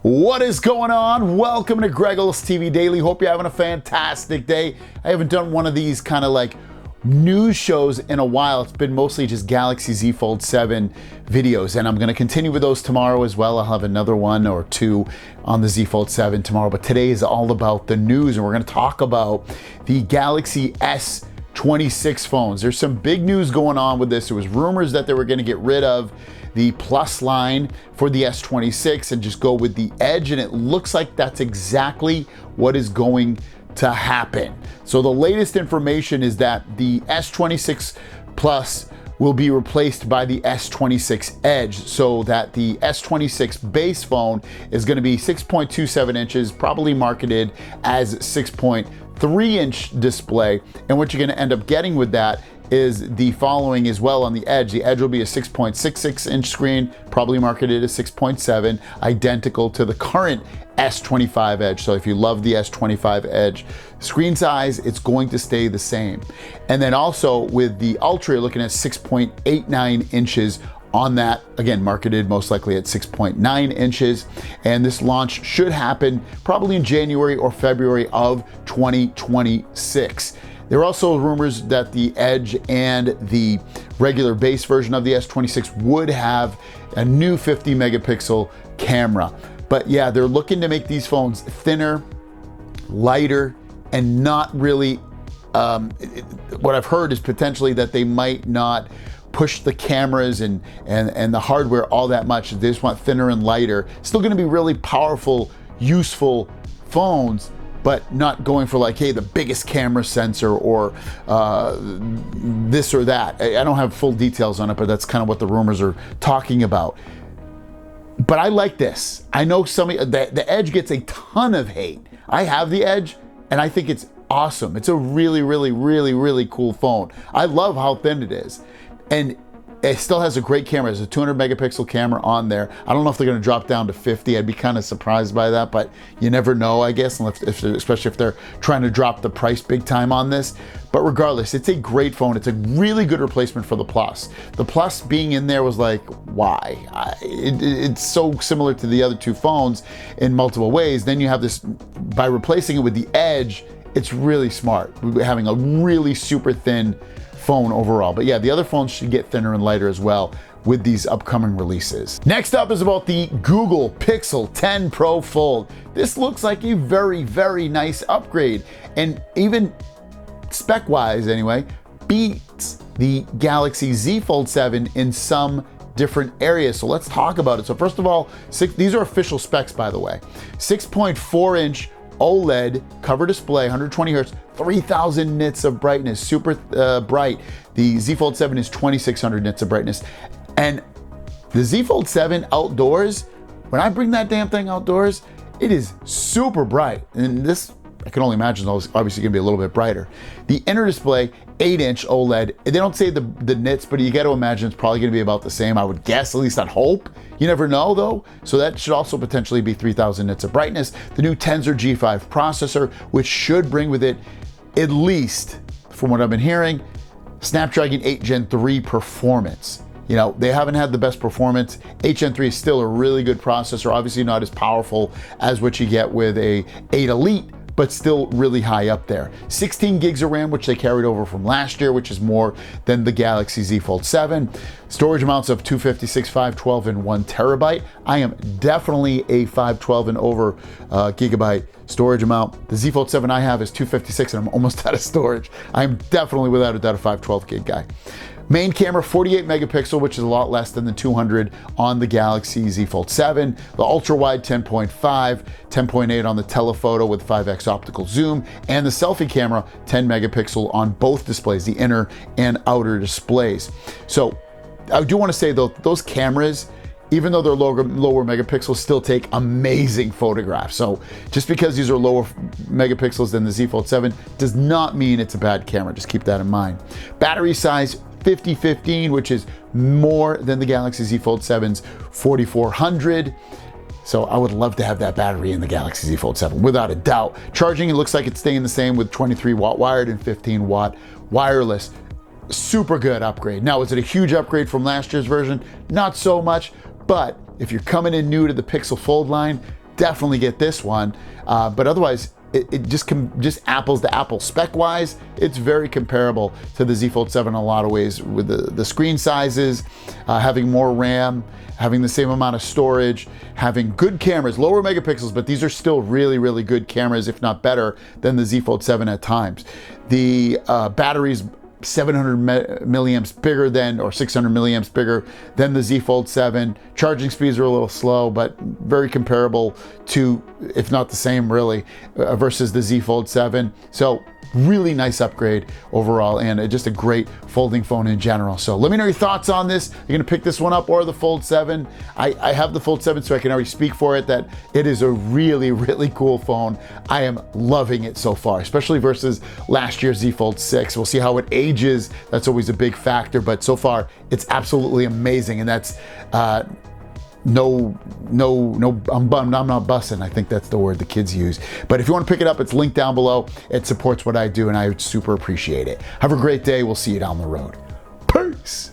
What is going on? Welcome to Greg Ellis TV Daily. Hope you're having a fantastic day. I haven't done one of these kind of like news shows in a while. It's been mostly just Galaxy Z Fold 7 videos, and I'm going to continue with those tomorrow as well. I'll have another one or two on the Z Fold 7 tomorrow, but today is all about the news, and we're going to talk about the Galaxy S26 phones. There's some big news going on with this. There was rumors that they were going to get rid of the Plus line for the S26 and just go with the Edge, and it looks like that's exactly what is going to happen. So the latest information is that the S26 Plus will be replaced by the S26 Edge, so that the S26 base phone is going to be 6.27 inches, probably marketed as 6.3-inch display. And what you're going to end up getting with that is the following as well on the Edge. The Edge will be a 6.66-inch screen, probably marketed as 6.7, identical to the current S25 Edge. So if you love the S25 Edge screen size, it's going to stay the same. And then also with the Ultra, you're looking at 6.89 inches on that, again, marketed most likely at 6.9 inches. And this launch should happen probably in January or February of 2026. There are also rumors that the Edge and the regular base version of the S26 would have a new 50 megapixel camera. But yeah, they're looking to make these phones thinner, lighter, and not really, what I've heard is potentially that they might not push the cameras and the hardware all that much. They just want thinner and lighter. Still gonna be really powerful, useful phones, but not going for like, hey, the biggest camera sensor or this or that. I don't have full details on it, but that's kind of what the rumors are talking about. But I like this. I know the Edge gets a ton of hate. I have the Edge, and I think it's awesome. It's a really, really, really, really cool phone. I love how thin it is. And it still has a great camera. There's a 200 megapixel camera on there. I don't know if they're going to drop down to 50. I'd be kind of surprised by that, but you never know, I guess, especially if they're trying to drop the price big time on this. But regardless, it's a great phone. It's a really good replacement for the Plus. The Plus being in there was like, why? It's so similar to the other two phones in multiple ways. Then you have this, by replacing it with the Edge, it's really smart. Having a really super thin phone overall. But yeah, the other phones should get thinner and lighter as well with these upcoming releases. Next up is about the Google Pixel 10 Pro Fold. This looks like a very, very nice upgrade, and even spec-wise anyway, beats the Galaxy Z Fold 7 in some different areas. So let's talk about it. So first of all, these are official specs, by the way. 6.4-inch OLED cover display, 120 hertz, 3000 nits of brightness, super bright. The Z Fold 7 is 2600 nits of brightness. And the Z Fold 7 outdoors, when I bring that damn thing outdoors, it is super bright. And this, I can only imagine, is obviously gonna be a little bit brighter. The inner display, 8-inch OLED. They don't say the nits, but you got to imagine it's probably gonna be about the same, I would guess, at least I'd hope. You never know though. So that should also potentially be 3000 nits of brightness. The new Tensor G5 processor, which should bring with it, at least from what I've been hearing, Snapdragon 8 Gen 3 performance. You know, they haven't had the best performance. 8 Gen 3 is still a really good processor, obviously not as powerful as what you get with a 8 Elite, but still really high up there. 16 gigs of RAM, which they carried over from last year, which is more than the Galaxy Z Fold 7. Storage amounts of 256, 512, and 1 terabyte. I am definitely a 512 and over gigabyte storage amount. The Z Fold 7 I have is 256, and I'm almost out of storage. I'm definitely without a doubt a 512 gig guy. Main camera, 48 megapixel, which is a lot less than the 200 on the Galaxy Z Fold 7. The ultra wide, 10.5, 10.8 on the telephoto with 5x optical zoom, and the selfie camera, 10 megapixel on both displays, the inner and outer displays. So I do want to say though, those cameras, even though they're lower megapixels, still take amazing photographs. So just because these are lower megapixels than the Z Fold 7 does not mean it's a bad camera. Just keep that in mind. Battery size, 5015, which is more than the Galaxy Z Fold 7's 4400. So I would love to have that battery in the Galaxy Z Fold 7, without a doubt. Charging, it looks like it's staying the same with 23 watt wired and 15 watt wireless. Super good upgrade. Now, is it a huge upgrade from last year's version? Not so much, but if you're coming in new to the Pixel Fold line, definitely get this one. But otherwise, it just apples to apples. Spec wise, it's very comparable to the Z Fold 7 in a lot of ways, with the screen sizes, having more RAM, having the same amount of storage, having good cameras, lower megapixels, but these are still really, really good cameras, if not better than the Z Fold 7 at times. The battery's 700 milliamps bigger than, or 600 milliamps bigger than the Z Fold 7. Charging speeds are a little slow, but very comparable to, if not the same really, versus the Z Fold 7. So really nice upgrade overall, and just a great folding phone in general. So let me know your thoughts on this. You're gonna pick this one up or the Fold 7. I have the Fold 7, so I can already speak for it that it is a really, really cool phone. I am loving it so far, especially versus last year's Z Fold 6. We'll see how it ages. That's always a big factor, but so far it's absolutely amazing, and that's no, I'm not bussing. I think that's the word the kids use. But if you want to pick it up, it's linked down below. It supports what I do, and I super appreciate it. Have a great day. We'll see you down the road. Peace.